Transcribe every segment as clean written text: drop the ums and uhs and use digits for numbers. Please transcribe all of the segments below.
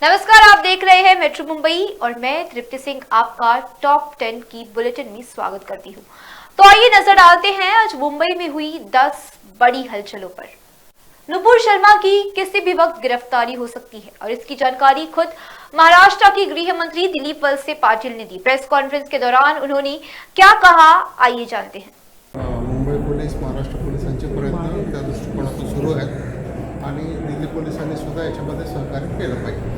नमस्कार, आप देख रहे हैं मेट्रो मुंबई और मैं तृप्ति सिंह आपका टॉप 10 की बुलेटिन में स्वागत करती हूं। तो आइए नजर डालते हैं आज मुंबई में हुई 10 बड़ी हलचलों पर। नुपुर शर्मा की किसी भी वक्त गिरफ्तारी हो सकती है और इसकी जानकारी खुद महाराष्ट्र के गृह मंत्री दिलीप वळसे पाटील ने दी। प्रेस कॉन्फ्रेंस के दौरान उन्होंने क्या कहा, आइए जानते हैं। मुंबई पोलीस, महाराष्ट्र पोलिसांचे प्रयत्न त्या दृष्टिकोनातून सुरू आहेत आणि दिल्ली पोलिसांनी सुद्धा याच्यामध्ये सहकार्य केलं पाहिजे।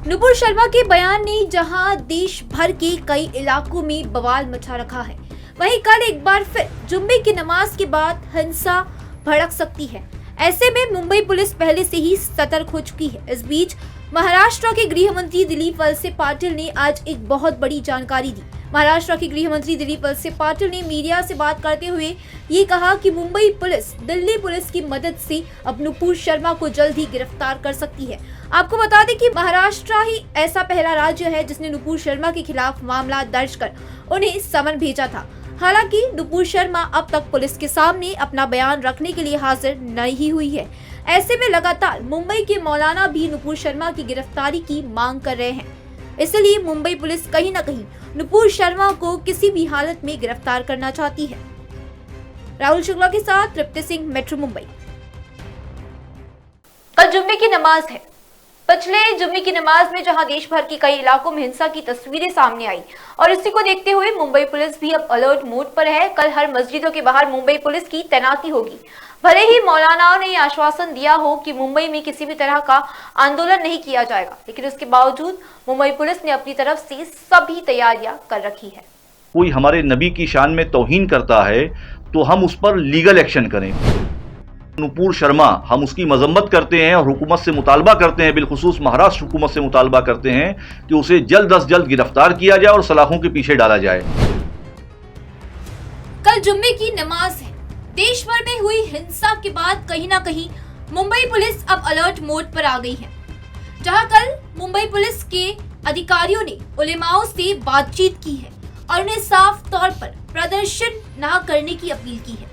नुपुर शर्मा के बयान ने जहां देश भर के कई इलाकों में बवाल मचा रखा है, वहीं कल एक बार फिर जुम्मे की नमाज के बाद हिंसा भड़क सकती है। ऐसे में मुंबई पुलिस पहले से ही सतर्क हो चुकी है। इस बीच महाराष्ट्र के गृह मंत्री दिलीप वळसे पाटील ने आज एक बहुत बड़ी जानकारी दी। महाराष्ट्र के गृह मंत्री दिलीप वळसे पाटील ने मीडिया से बात करते हुए ये कहा कि मुंबई पुलिस दिल्ली पुलिस की मदद से अब नुपुर शर्मा को जल्द ही गिरफ्तार कर सकती है। आपको बता दें कि महाराष्ट्र ही ऐसा पहला राज्य है जिसने नुपुर शर्मा के खिलाफ मामला दर्ज कर उन्हें समन भेजा था। हालांकि नुपुर शर्मा अब तक पुलिस के सामने अपना बयान रखने के लिए हाजिर नहीं हुई है। ऐसे में लगातार मुंबई के मौलाना भी नुपुर शर्मा की गिरफ्तारी की मांग कर रहे हैं। इसलिए मुंबई पुलिस कहीं न कहीं नुपुर शर्मा को किसी भी हालत में गिरफ्तार करना चाहती है। राहुल शुक्ला के साथ तृप्ति सिंह, मेट्रो मुंबई। कल जुम्मे की नमाज है। पिछले जुम्मे की नमाज में जहां देश भर की कई इलाकों में हिंसा की तस्वीरें सामने आई और इसी को देखते हुए मुंबई पुलिस भी अब अलर्ट मोड पर है। कल हर मस्जिदों के बाहर मुंबई पुलिस की तैनाती होगी। भले ही मौलानाओं ने आश्वासन दिया हो कि मुंबई में किसी भी तरह का आंदोलन नहीं किया जाएगा, लेकिन उसके बावजूद मुंबई पुलिस ने अपनी तरफ से सभी तैयारियां कर रखी है। कोई हमारे नबी की शान में तौहीन करता है तो हम उस पर लीगल एक्शन करें। नुपुर शर्मा, हम उसकी मजम्मत करते हैं और हुकूमत से मुतालबा करते हैं, बिलखुसूस महाराष्ट्र हुकूमत से मुतालबा करते हैं कि उसे जल्द अज जल्द गिरफ्तार किया जाए और सलाखों के पीछे डाला जाए। कल जुम्मे की नमाज है। देश भर में हुई हिंसा के बाद कहीं ना कहीं मुंबई पुलिस अब अलर्ट मोड पर आ गई है। जहां कल मुंबई पुलिस के अधिकारियों ने उलेमाओं से बातचीत की है और उन्हें साफ तौर पर प्रदर्शन न करने की अपील की है।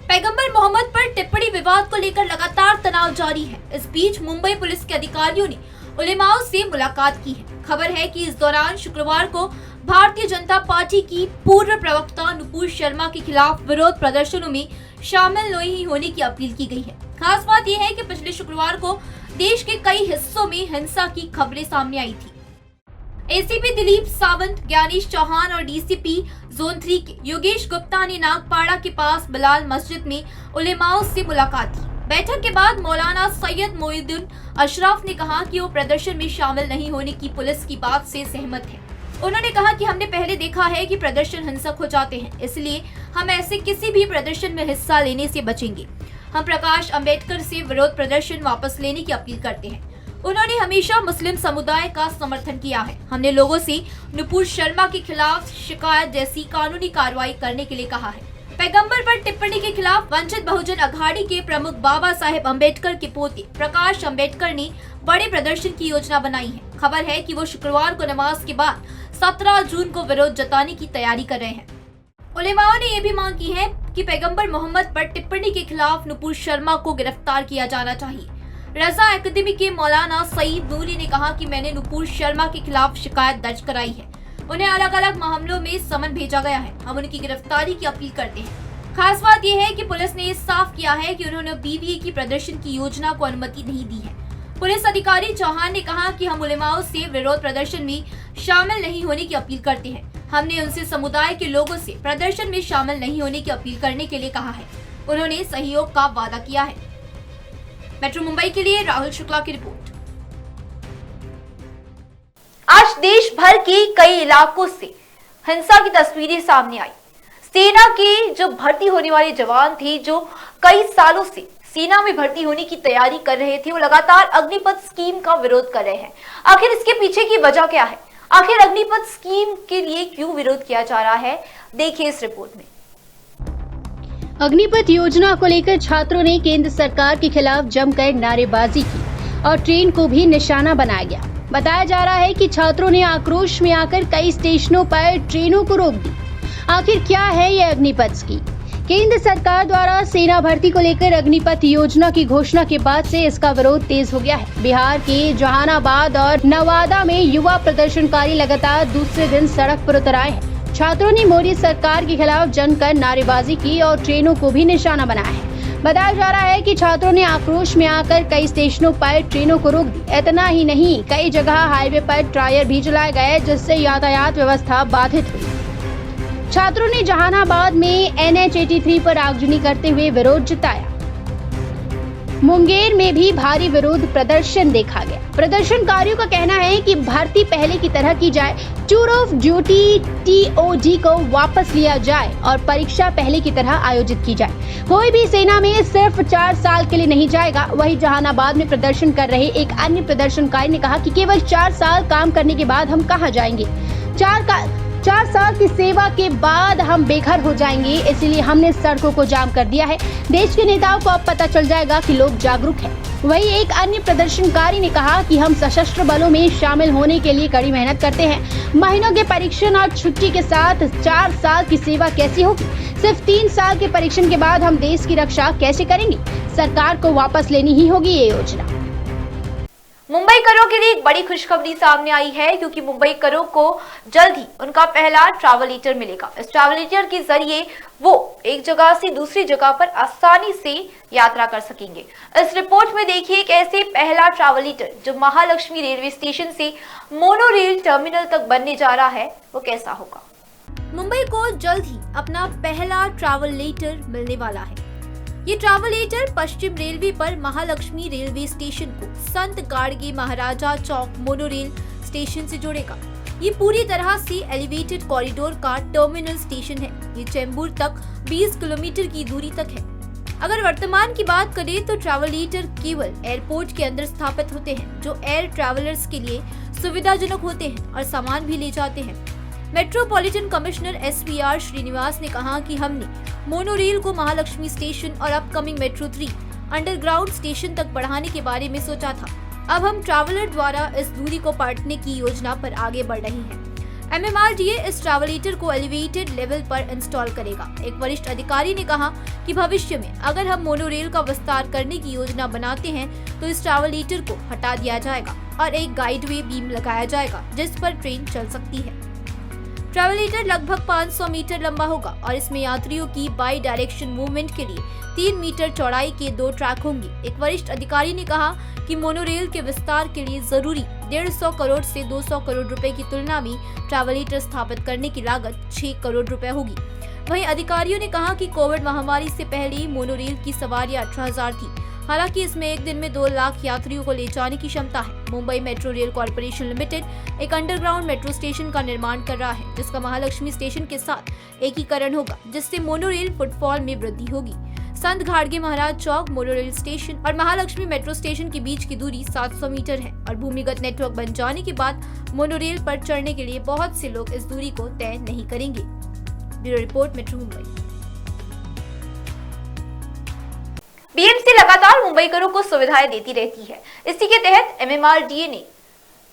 पैगंबर मोहम्मद पर टिप्पणी विवाद को लेकर लगातार तनाव जारी है। इस बीच मुंबई पुलिस के अधिकारियों ने उलेमाओं से मुलाकात की है। खबर है कि इस दौरान शुक्रवार को भारतीय जनता पार्टी की पूर्व प्रवक्ता नुपुर शर्मा के खिलाफ विरोध प्रदर्शनों में शामिल नहीं होने की अपील की गई है। खास बात यह है कि पिछले शुक्रवार को देश के कई हिस्सों में हिंसा की खबरें सामने आई थी। एसीपी दिलीप सावंत, ज्ञानेश चौहान और डीसीपी जोन 3 के योगेश गुप्ता ने नागपाड़ा के पास बिलाल मस्जिद में उलेमाओं से मुलाकात की। बैठक के बाद मौलाना सैयद मोइनुद्दीन अशरफ ने कहा कि वो प्रदर्शन में शामिल नहीं होने की पुलिस की बात से सहमत है। उन्होंने कहा कि हमने पहले देखा है कि प्रदर्शन हिंसक हो जाते हैं, इसलिए हम ऐसे किसी भी प्रदर्शन में हिस्सा लेने से बचेंगे। हम प्रकाश अंबेडकर से विरोध प्रदर्शन वापस लेने की अपील करते हैं। उन्होंने हमेशा मुस्लिम समुदाय का समर्थन किया है। हमने लोगों से नुपुर शर्मा के खिलाफ शिकायत जैसी कानूनी कार्रवाई करने के लिए कहा है। पैगंबर पर टिप्पणी के खिलाफ वंचित बहुजन अघाड़ी के प्रमुख बाबा साहेब अंबेडकर के पोते प्रकाश अंबेडकर ने बड़े प्रदर्शन की योजना बनाई है। खबर है कि वो शुक्रवार को नमाज के बाद 17 जून को विरोध जताने की तैयारी कर रहे हैं। उलेमाओं ने यह भी मांग की है कि पैगंबर मोहम्मद पर टिप्पणी के खिलाफ नुपुर शर्मा को गिरफ्तार किया जाना चाहिए। रजा एकेडमी के मौलाना सईद नूरी ने कहा कि मैंने नुपुर शर्मा के खिलाफ शिकायत दर्ज कराई है। उन्हें अलग अलग मामलों में समन भेजा गया है। हम उनकी गिरफ्तारी की अपील करते हैं। खास बात यह है कि पुलिस ने ये साफ किया है कि उन्होंने बीबीए की प्रदर्शन की योजना को अनुमति नहीं दी है। पुलिस अधिकारी चौहान ने कहा कि हम उलेमाओं से विरोध प्रदर्शन में शामिल नहीं होने की अपील करते हैं। हमने उनसे समुदाय के लोगों से प्रदर्शन में शामिल नहीं होने की अपील करने के लिए कहा है। उन्होंने सहयोग का वादा किया है। मेट्रो मुंबई के लिए राहुल शुक्ला की रिपोर्ट। आज देश भर के कई इलाकों से हिंसा की तस्वीरें सामने आई। सेना के जो भर्ती होने वाले जवान थे, जो कई सालों से सेना में भर्ती होने की तैयारी कर रहे थे, वो लगातार अग्निपथ स्कीम का विरोध कर रहे हैं। आखिर इसके पीछे की वजह क्या है? आखिर अग्निपथ स्कीम के लिए क्यों विरोध किया जा रहा है? देखिए इस रिपोर्ट में। अग्निपथ योजना को लेकर छात्रों ने केंद्र सरकार के खिलाफ जमकर नारेबाजी की और ट्रेन को भी निशाना बनाया गया। बताया जा रहा है कि छात्रों ने आक्रोश में आकर कई स्टेशनों पर ट्रेनों को रोक दी। आखिर क्या है ये अग्निपथ स्कीम? केंद्र सरकार द्वारा सेना भर्ती को लेकर अग्निपथ योजना की घोषणा के बाद से इसका विरोध तेज हो गया है। बिहार के जहानाबाद और नवादा में युवा प्रदर्शनकारी लगातार दूसरे दिन सड़क पर उतर आए हैं। छात्रों ने मोदी सरकार के खिलाफ जमकर नारेबाजी की और ट्रेनों को भी निशाना बनाया है। बताया जा रहा है कि छात्रों ने आक्रोश में आकर कई स्टेशनों पर ट्रेनों को रोक दी। इतना ही नहीं, कई जगह हाईवे पर टायर भी जलाए गए, जिससे यातायात व्यवस्था बाधित हुई। छात्रों ने जहानाबाद में NH 83 पर आगजनी करते हुए विरोध जताया। मुंगेर में भी भारी विरोध प्रदर्शन देखा गया। प्रदर्शनकारियों का कहना है कि भर्ती पहले की तरह की जाए, टूर ऑफ ड्यूटी TOD को वापस लिया जाए और परीक्षा पहले की तरह आयोजित की जाए। कोई भी सेना में सिर्फ 4 साल के लिए नहीं जाएगा। वहीं जहानाबाद में प्रदर्शन कर रहे एक अन्य प्रदर्शनकारी ने कहा कि केवल 4 साल काम करने के बाद हम कहाँ जाएंगे। 4 साल की सेवा के बाद हम बेघर हो जाएंगे, इसलिए हमने सड़कों को जाम कर दिया है। देश के नेताओं को अब पता चल जाएगा कि लोग जागरूक हैं। वहीं एक अन्य प्रदर्शनकारी ने कहा कि हम सशस्त्र बलों में शामिल होने के लिए कड़ी मेहनत करते हैं। महीनों के परीक्षण और छुट्टी के साथ 4 साल की सेवा कैसी होगी? सिर्फ 3 साल के परीक्षण के बाद हम देश की रक्षा कैसे करेंगे? सरकार को वापस लेनी ही होगी ये योजना। मुंबई करों के लिए एक बड़ी खुशखबरी सामने आई है, क्योंकि मुंबई करों को जल्द ही उनका पहला ट्रैवल लेटर मिलेगा। इस ट्रैवल लेटर के जरिए वो एक जगह से दूसरी जगह पर आसानी से यात्रा कर सकेंगे। इस रिपोर्ट में देखिए एक ऐसे पहला ट्रैवल लेटर जो महालक्ष्मी रेलवे स्टेशन से मोनोरेल टर्मिनल तक बनने जा रहा है, वो कैसा होगा। मुंबई को जल्द ही अपना पहला ट्रैवल लेटर मिलने वाला है। ये ट्रैवल लेटर पश्चिम रेलवे पर महालक्ष्मी रेलवे स्टेशन को संत गाड़गे महाराजा चौक मोनोरेल स्टेशन से जोड़ेगा। ये पूरी तरह से एलिवेटेड कॉरिडोर का टर्मिनल स्टेशन है। ये चेंबूर तक 20 किलोमीटर की दूरी तक है। अगर वर्तमान की बात करें तो ट्रैवल लेटर केवल एयरपोर्ट के अंदर स्थापित होते हैं, जो एयर ट्रैवलर्स के लिए सुविधाजनक होते हैं और सामान भी ले जाते हैं। मेट्रोपॉलिटन कमिश्नर SVR श्रीनिवास ने कहा कि हमने मोनोरेल को महालक्ष्मी स्टेशन और अपकमिंग मेट्रो 3 अंडरग्राउंड स्टेशन तक बढ़ाने के बारे में सोचा था। अब हम ट्रैवलर द्वारा इस दूरी को पाटने की योजना पर आगे बढ़ रहे हैं। MMRDA इस ट्रैवल लेटर को एलिवेटेड लेवल पर इंस्टॉल करेगा। एक वरिष्ठ अधिकारी ने कहा कि भविष्य में अगर हम मोनोरेल का विस्तार करने की योजना बनाते हैं तो इस ट्रैवल लेटर को हटा दिया जाएगा और एक गाइडवे बीम लगाया जाएगा जिस पर ट्रेन चल सकती है। ट्रैवल लेटर लगभग 500 मीटर लंबा होगा और इसमें यात्रियों की बाई डायरेक्शन मूवमेंट के लिए 3 मीटर चौड़ाई के 2 ट्रैक होंगे। एक वरिष्ठ अधिकारी ने कहा कि मोनोरेल के विस्तार के लिए जरूरी 150 करोड़ से 200 करोड़ रुपए की तुलना में ट्रैवल लेटर स्थापित करने की लागत 6 करोड़ रुपए होगी। वहीं अधिकारियों ने कहा कि कोविड महामारी से पहले मोनोरेल की सवारियां 18,000 थी। हालांकि इसमें एक दिन में 2 लाख यात्रियों को ले जाने की क्षमता है। Mumbai metro rail corporation limited एक अंडरग्राउंड मेट्रो स्टेशन का निर्माण कर रहा है, जिसका महालक्ष्मी स्टेशन के साथ एकीकरण होगा, जिससे मोनोरेल फुटफॉल में वृद्धि होगी। संत गाड़गे महाराज चौक मोनोरेल स्टेशन और महालक्ष्मी मेट्रो स्टेशन के बीच की दूरी 700 मीटर है और भूमिगत नेटवर्क बन जाने के बाद मोनोरेल पर चढ़ने के लिए बहुत से लोग इस दूरी को तय नहीं करेंगे। Bureau report, metro Mumbai. BMC लगातार मुंबई करों को सुविधाएं देती रहती है। इसी के तहत MMRDA ने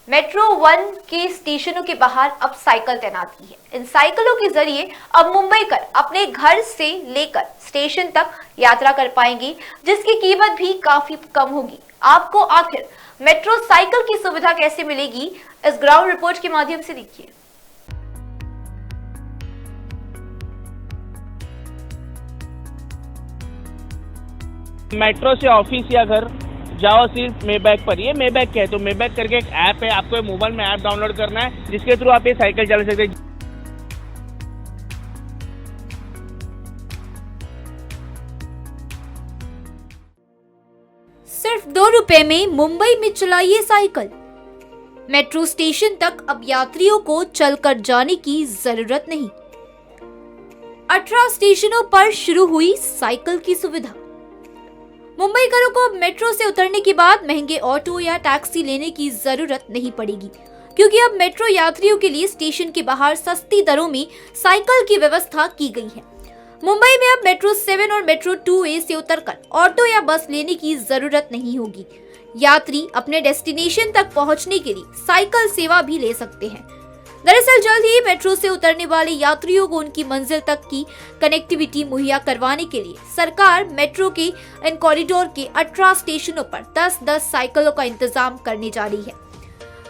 मेट्रो 1 के स्टेशनों के बाहर अब साइकिल तैनात की है। इन साइकिलों के जरिए अब मुंबई कर अपने घर से लेकर स्टेशन तक यात्रा कर पाएंगे, जिसकी कीमत भी काफी कम होगी। आपको आखिर मेट्रो साइकिल की सुविधा कैसे मिलेगी, इस ग्राउंड रिपोर्ट के माध्यम से देखिए। मेट्रो से ऑफिस या घर जाओ सिर्फ मेबैक पर। ये मेबैक क्या है तो मेबैक करके एक ऐप है, आपको मोबाइल में ऐप डाउनलोड करना है, जिसके थ्रू आप ये साइकिल चला सकते हैं। सिर्फ 2 रुपए में मुंबई में चलाइए साइकिल। मेट्रो स्टेशन तक अब यात्रियों को चलकर जाने की जरूरत नहीं। 18 स्टेशनों पर शुरू हुई साइकिल की सुविधा। मुंबई करों को अब मेट्रो से उतरने के बाद महंगे ऑटो या टैक्सी लेने की जरूरत नहीं पड़ेगी, क्योंकि अब मेट्रो यात्रियों के लिए स्टेशन के बाहर सस्ती दरों में साइकिल की व्यवस्था की गई है। मुंबई में अब मेट्रो 7 और मेट्रो 2A से उतरकर ऑटो या बस लेने की जरूरत नहीं होगी। यात्री अपने डेस्टिनेशन तक पहुंचने के लिए साइकिल सेवा भी ले सकते हैं। दरअसल जल्द ही मेट्रो से उतरने वाले यात्रियों को उनकी मंजिल तक की कनेक्टिविटी मुहैया करवाने के लिए सरकार मेट्रो के इन कॉरिडोर के 18 स्टेशनों पर 10-10 साइकिलों का इंतजाम करने जा रही है।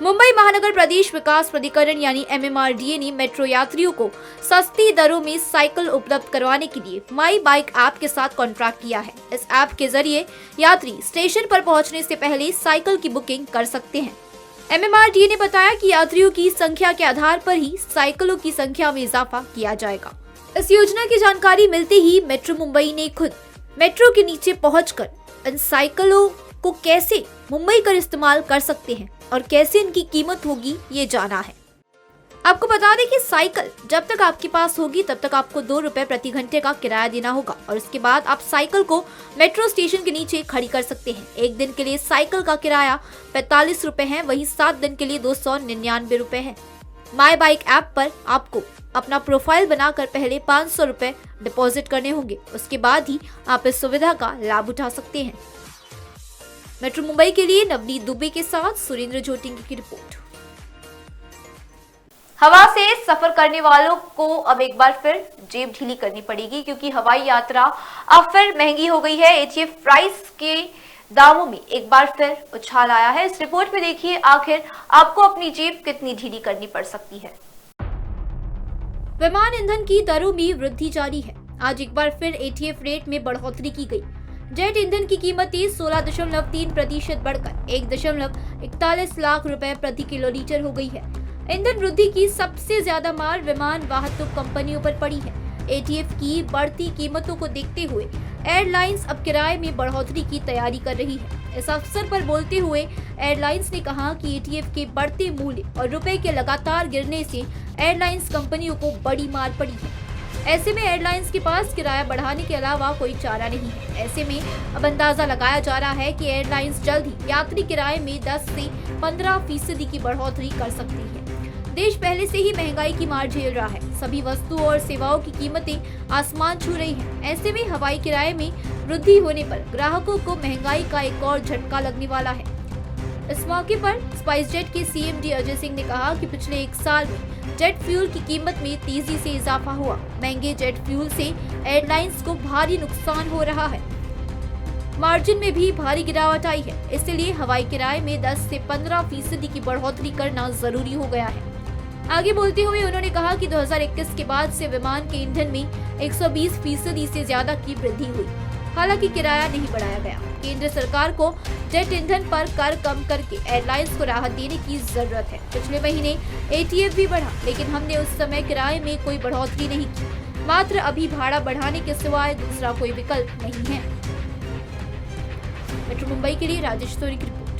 मुंबई महानगर प्रदेश विकास प्राधिकरण यानी MMRDA ने मेट्रो यात्रियों को सस्ती दरों में साइकिल उपलब्ध करवाने के लिए माई बाइक ऐप के साथ कॉन्ट्रैक्ट किया है। इस ऐप के जरिए यात्री स्टेशन पर पहुंचने से पहले साइकिल की बुकिंग कर सकते हैं। MMRDA ने बताया कि यात्रियों की संख्या के आधार पर ही साइकिलों की संख्या में इजाफा किया जाएगा। इस योजना की जानकारी मिलते ही मेट्रो मुंबई ने खुद मेट्रो के नीचे पहुंचकर इन साइकिलों को कैसे मुंबई कर इस्तेमाल कर सकते हैं और कैसे इनकी कीमत होगी ये जाना है। आपको बता दें कि साइकिल जब तक आपके पास होगी तब तक आपको 2 रुपए प्रति घंटे का किराया देना होगा और इसके बाद आप साइकिल को मेट्रो स्टेशन के नीचे खड़ी कर सकते हैं। एक दिन के लिए साइकिल का किराया 45 रुपए है, वहीं 7 दिन के लिए 299 रुपए है। माई बाइक ऐप पर आपको अपना प्रोफाइल बनाकर पहले 500 रुपए डिपॉजिट करने होंगे, उसके बाद ही आप इस सुविधा का लाभ उठा सकते हैं। मेट्रो मुंबई के लिए नवनीत दुबे के साथ सुरेंद्र जोटिंगी की रिपोर्ट। हवा से सफर करने वालों को अब एक बार फिर जेब ढीली करनी पड़ेगी क्योंकि हवाई यात्रा अब फिर महंगी हो गई है। ATF प्राइस के दामों में एक बार फिर उछाल आया है। इस रिपोर्ट में देखिए आखिर आपको अपनी जेब कितनी ढीली करनी पड़ सकती है। विमान ईंधन की दरों में वृद्धि जारी है। आज एक बार फिर ATF रेट में बढ़ोतरी की गई। जेट ईंधन की कीमतें 16.3% बढ़कर 1.41 लाख रुपए प्रति किलोलीटर हो गई है। ईंधन वृद्धि की सबसे ज्यादा मार विमान वाहतुक कंपनियों पर पड़ी है। ATF की बढ़ती कीमतों को देखते हुए एयरलाइंस अब किराए में बढ़ोतरी की तैयारी कर रही है। इस अवसर पर बोलते हुए एयरलाइंस ने कहा कि ATF के बढ़ते मूल्य और रुपए के लगातार गिरने से एयरलाइंस कंपनियों को बड़ी मार पड़ी है। ऐसे में एयरलाइंस के पास किराया बढ़ाने के अलावा कोई चारा नहीं है। ऐसे में अब अंदाजा लगाया जा रहा है कि एयरलाइंस जल्द ही यात्री किराए में 10 से 15% की बढ़ोतरी कर सकती है। देश पहले से ही महंगाई की मार झेल रहा है। सभी वस्तुओं और सेवाओं की कीमतें आसमान छू रही हैं। ऐसे में हवाई किराए में वृद्धि होने पर ग्राहकों को महंगाई का एक और झटका लगने वाला है। इस मौके पर स्पाइसजेट के CMD अजय सिंह ने कहा कि पिछले 1 साल में जेट फ्यूल की कीमत में तेजी से इजाफा हुआ। महंगे जेट फ्यूल से एयरलाइंस को भारी नुकसान हो रहा है। मार्जिन में भी भारी गिरावट आई है। इसलिए हवाई किराए में 10 से 15% की बढ़ोतरी करना जरूरी हो गया है। आगे बोलते हुए उन्होंने कहा कि 2021 के बाद से विमान के ईंधन में 120% से ज्यादा की वृद्धि हुई। हालांकि किराया नहीं बढ़ाया गया। केंद्र सरकार को जेट ईंधन पर कर कम करके एयरलाइंस को राहत देने की जरूरत है। पिछले महीने ATF भी बढ़ा, लेकिन हमने उस समय किराए में कोई बढ़ोतरी नहीं की। मात्र अभी भाड़ा बढ़ाने के सिवाय दूसरा कोई विकल्प नहीं है। मेट्रो मुंबई के लिए राजेश तोरी की रिपोर्ट।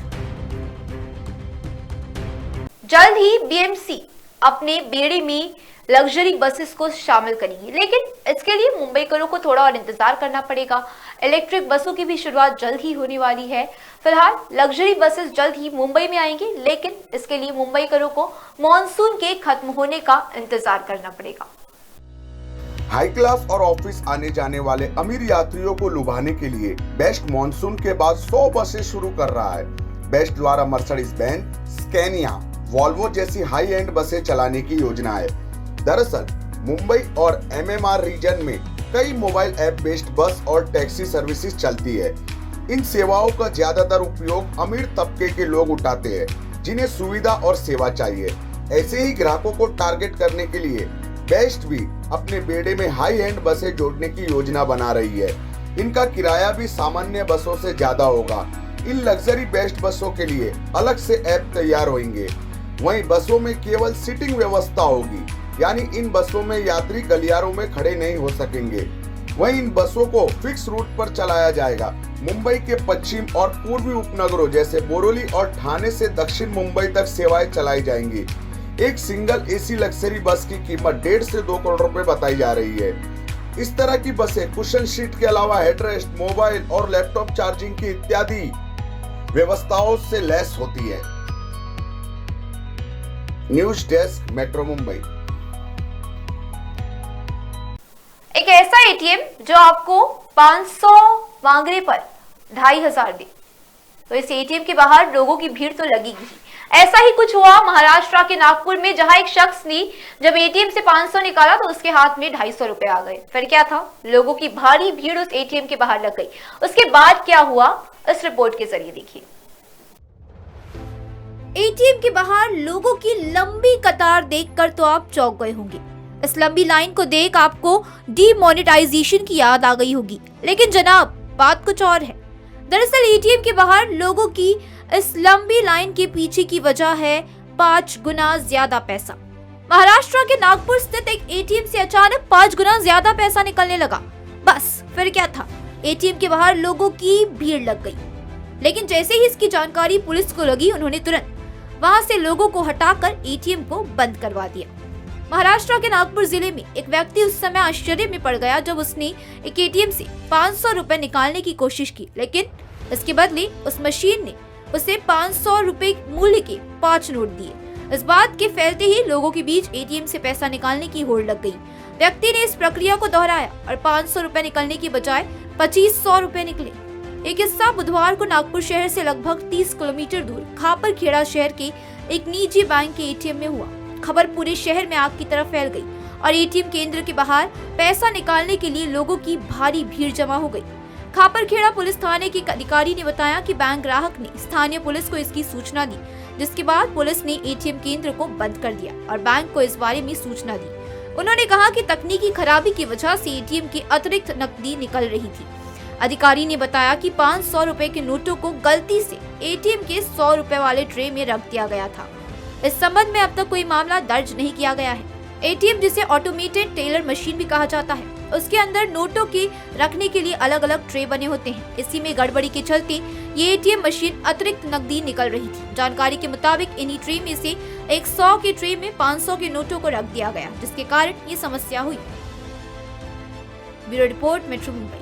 जल्द ही BMC अपने बेड़े में लग्जरी बसेस को शामिल करेगी, लेकिन इसके लिए मुंबईकरों को थोड़ा और इंतजार करना पड़ेगा। इलेक्ट्रिक बसों की भी शुरुआत जल्द ही होने वाली है। फिलहाल लग्जरी बसेस जल्द ही मुंबई में आएंगी, लेकिन इसके लिए मुंबईकरों को मॉनसून के खत्म होने का इंतजार करना पड़ेगा। हाई क्लास और ऑफिस आने जाने वाले अमीर यात्रियों को लुभाने के लिए बेस्ट मॉनसून के बाद 100 बसें शुरू कर रहा है। बेस्ट द्वारा मर्सिडीज बेंज, स्कैनिया, वॉल्वो जैसी हाई एंड बसें चलाने की योजना है। दरअसल मुंबई और MMR रीजन में कई मोबाइल ऐप बेस्ड बस और टैक्सी सर्विसेज चलती है। इन सेवाओं का ज्यादातर उपयोग अमीर तबके के लोग उठाते हैं, जिन्हें सुविधा और सेवा चाहिए। ऐसे ही ग्राहकों को टारगेट करने के लिए बेस्ट भी अपने बेड़े में हाई एंड बसें जोड़ने की योजना बना रही है। इनका किराया भी सामान्य बसों से ज्यादा होगा। इन लग्जरी बेस्ट बसों के लिए अलग से ऐप तैयार होंगे। वहीं बसों में केवल सीटिंग व्यवस्था होगी, यानी इन बसों में यात्री गलियारों में खड़े नहीं हो सकेंगे। वहीं इन बसों को फिक्स रूट पर चलाया जाएगा। मुंबई के पश्चिम और पूर्वी उपनगरों जैसे बोरोली और ठाणे से दक्षिण मुंबई तक सेवाएं चलाई जाएंगी। एक सिंगल AC लग्जरी बस की कीमत 1.5 से 2 करोड़ रुपए बताई जा रही है। इस तरह की बसें कुशन सीट के अलावा हेडरेस्ट, मोबाइल और लैपटॉप चार्जिंग की इत्यादि व्यवस्थाओं से लैस होती है। News desk, metro Mumbai. एक ऐसा ATM जो आपको 500 मांगने पर 2500 दे, तो इस ATM के बाहर लोगों की भीड़ तो लगेगी ही। ऐसा ही कुछ हुआ महाराष्ट्र के नागपुर में, जहां एक शख्स ने जब एटीएम से 500 निकाला तो उसके हाथ में 250 रुपए आ गए। फिर क्या था, लोगों की भारी भीड़ उस एटीएम के बाहर लग गई। उसके बाद क्या हुआ, इस रिपोर्ट के जरिए देखिए। एटीएम के बाहर लोगों की लंबी कतार देखकर तो आप चौंक गए होंगे। इस लंबी लाइन को देख आपको डीमोनेटाइजेशन की याद आ गई होगी, लेकिन जनाब बात कुछ और है। दरअसल एटीएम के बाहर लोगों की इस लंबी लाइन के पीछे की वजह है 5 गुना ज्यादा पैसा। महाराष्ट्र के नागपुर स्थित एक एटीएम से अचानक 5 गुना ज्यादा पैसा निकलने लगा। बस फिर क्या था, एटीएम के बाहर लोगों की भीड़ लग गई। लेकिन जैसे ही इसकी जानकारी पुलिस को लगी, उन्होंने तुरंत वहां से लोगों को हटाकर एटीएम को बंद करवा दिया। महाराष्ट्र के नागपुर जिले में एक व्यक्ति उस समय आश्चर्य में पड़ गया जब उसने एक एटीएम से 500 रुपए निकालने की कोशिश की, लेकिन इसके बदले उस मशीन ने उसे 500 रुपए मूल्य के 5 नोट दिए। इस बात के फैलते ही लोगों के बीच एटीएम से पैसा निकालने की होड़ लग गई। व्यक्ति ने इस प्रक्रिया को दोहराया और 500 रुपए निकलने की बजाय 2500 रुपए निकले। एक किस्सा बुधवार को नागपुर शहर से लगभग 30 किलोमीटर दूर खापरखेड़ा शहर के एक निजी बैंक के एटीएम में हुआ। खबर पूरे शहर में आग की तरह फैल गई और एटीएम केंद्र के बाहर पैसा निकालने के लिए लोगों की भारी भीड़ जमा हो गई। खापरखेड़ा पुलिस थाने के अधिकारी ने बताया कि बैंक ग्राहक ने स्थानीय पुलिस को इसकी सूचना दी, जिसके बाद पुलिस ने एटीएम केंद्र को बंद कर दिया और बैंक को इस बारे में सूचना दी। उन्होंने कहा कि तकनीकी खराबी की वजह से एटीएम की अतिरिक्त नकदी निकल रही थी। अधिकारी ने बताया कि 500 रुपए के नोटों को गलती से एटीएम के 100 रुपए वाले ट्रे में रख दिया गया था। इस संबंध में अब तक कोई मामला दर्ज नहीं किया गया है। एटीएम, जिसे ऑटोमेटेड टेलर मशीन भी कहा जाता है, उसके अंदर नोटों के रखने के लिए अलग अलग ट्रे बने होते हैं। इसी में गड़बड़ी के चलते ये एटीएम मशीन अतिरिक्त नकदी निकल रही थी। जानकारी के मुताबिक इन्हीं ट्रे में से एक 100 के ट्रे में 500 के नोटों को रख दिया गया, जिसके कारण ये समस्या हुई। Bureau report, metro Mumbai.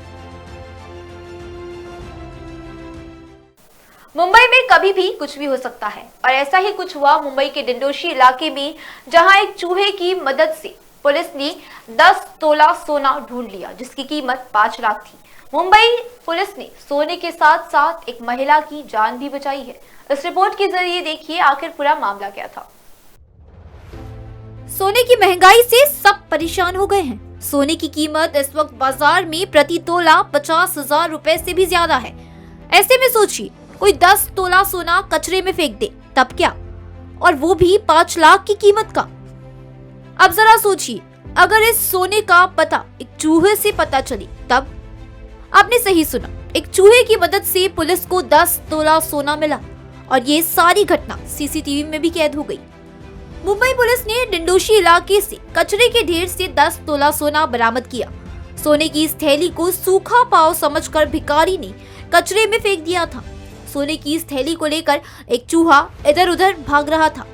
Mumbai में कभी भी कुछ भी हो सकता है और ऐसा ही कुछ हुआ मुंबई के डिंडोशी इलाके में, जहां एक चूहे की मदद से पुलिस ने 10 तोला सोना ढूंढ लिया, जिसकी कीमत 5 लाख थी। मुंबई पुलिस ने सोने के साथ साथ एक महिला की जान भी बचाई है। इस रिपोर्ट के जरिए देखिए आखिर पूरा मामला क्या था। सोने की महंगाई से सब परेशान हो गए हैं। सोने की कीमत इस वक्त बाजार में प्रति तोला 50,000 रुपए से भी ज्यादा है। ऐसे में सोचिए, कोई 10 तोला सोना कचरे में फेंक दे तब क्या, और वो भी 5 लाख की कीमत का। अब जरा सोचिए, अगर इस सोने का पता एक चूहे से पता चले तब। आपने सही सुना, एक चूहे की मदद से पुलिस को 10 तोला सोना मिला और ये सारी घटना सीसीटीवी में भी कैद हो गई। मुंबई पुलिस ने डिंडोशी इलाके से कचरे के ढेर से 10 तोला सोना बरामद किया। सोने की इस थैली को सूखा पाव समझकर भिखारी ने कचरे में फेंक दिया था। सोने की इस थैली को लेकर एक चूहा इधर उधर भाग रहा था,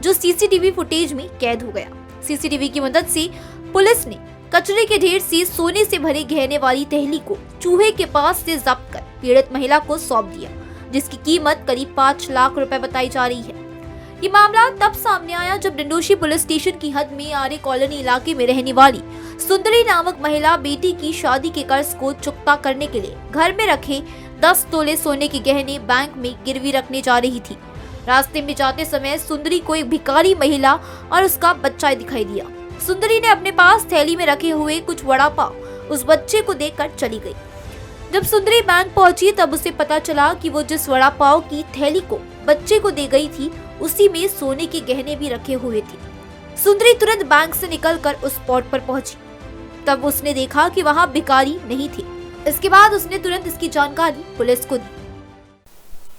जो सीसीटीवी फुटेज में कैद हो गया। सीसीटीवी की मदद से पुलिस ने कचरे के ढेर से सोने से भरे गहने वाली थैली को चूहे के पास से जब्त कर पीड़ित महिला को सौंप दिया, जिसकी कीमत करीब 5 लाख रुपए बताई जा रही है। ये मामला तब सामने आया जब डिंडोशी पुलिस स्टेशन की हद में आर्य कॉलोनी इलाके में रहने वाली सुंदरी नामक महिला बेटी की शादी के कर्ज को चुकता करने के लिए घर में रखे 10 तोले सोने के गहने बैंक में गिरवी रखने जा रही थी। रास्ते में जाते समय सुंदरी को एक भिखारी महिला और उसका बच्चा दिखाई दिया। सुंदरी ने अपने पास थैली में रखे हुए कुछ वड़ा पाव उस बच्चे को देकर चली गई। जब सुंदरी बैंक पहुंची तब उसे पता चला कि वो जिस वड़ा पाव की थैली को बच्चे को दे गई थी, उसी में सोने के गहने भी रखे हुए थे। सुंदरी तुरंत बैंक से निकलकर उस स्पॉट पर पहुंची। तब उसने देखा कि वहां भिखारी नहीं थे। इसके बाद उसने तुरंत इसकी जानकारी पुलिस को दी।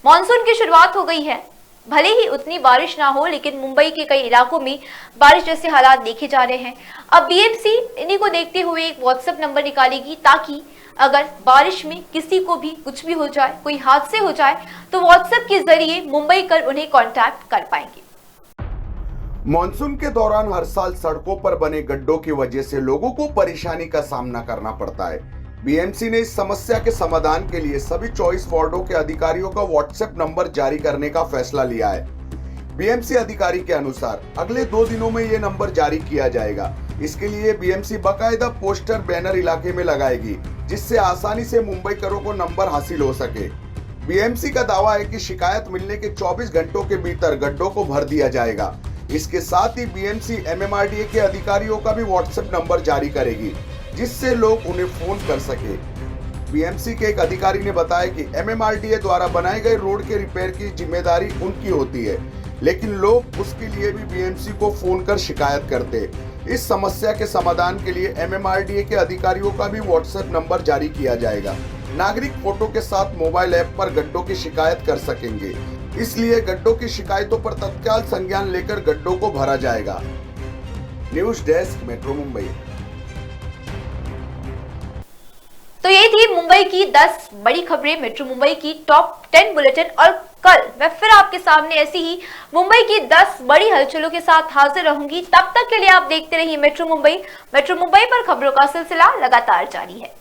मॉनसून की शुरुआत हो गई है। भले ही उतनी बारिश ना हो, लेकिन मुंबई के कई इलाकों में बारिश जैसे हालात देखे जा रहे हैं। अब बीएमसी इन्हीं को देखते हुए एक व्हाट्सएप नंबर निकालेगी, ताकि अगर बारिश में किसी को भी कुछ भी हो जाए, कोई हादसे हो जाए, तो व्हाट्सएप के जरिए मुंबई कर उन्हें कांटेक्ट कर पाएंगे। मॉनसून के दौरान हर साल सड़कों पर बने गड्ढों की वजह से लोगों को परेशानी का सामना करना पड़ता है। बीएमसी ने इस समस्या के समाधान के लिए सभी 24 वार्डों के अधिकारियों का व्हाट्सएप नंबर जारी करने का फैसला लिया है। बीएमसी अधिकारी के अनुसार अगले 2 दिनों में ये नंबर जारी किया जाएगा। इसके लिए बीएमसी बाकायदा पोस्टर बैनर इलाके में लगाएगी, जिससे आसानी से मुंबईकरों को नंबर हासिल हो सके। बीएमसी का दावा है कि शिकायत मिलने के 24 घंटों के भीतर गड्ढों को भर दिया जाएगा। इसके साथ ही बीएमसी एमएमआरडीए के अधिकारियों का भी व्हाट्सएप नंबर जारी करेगी, जिससे लोग उन्हें फोन कर सके। बीएमसी के एक अधिकारी ने बताया कि एमएमआरडीए द्वारा बनाए गए रोड के रिपेयर की जिम्मेदारी उनकी होती है, लेकिन लोग उसके लिए भी बीएमसी को फोन कर शिकायत करते। इस समस्या के समाधान के लिए एमएमआरडीए के अधिकारियों का भी व्हाट्सएप नंबर जारी किया जाएगा। नागरिक फोटो के साथ मोबाइल ऐप पर गड्ढों की शिकायत कर सकेंगे, इसलिए गड्ढों की शिकायतों पर तत्काल संज्ञान लेकर गड्ढों को भरा जाएगा। News desk, metro Mumbai. तो ये थी मुंबई की 10 बड़ी खबरें, मेट्रो मुंबई की टॉप 10 बुलेटिन। और कल मैं फिर आपके सामने ऐसी ही मुंबई की 10 बड़ी हलचलों के साथ हाजिर रहूंगी। तब तक के लिए आप देखते रहिए मेट्रो मुंबई। मेट्रो मुंबई पर खबरों का सिलसिला लगातार जारी है।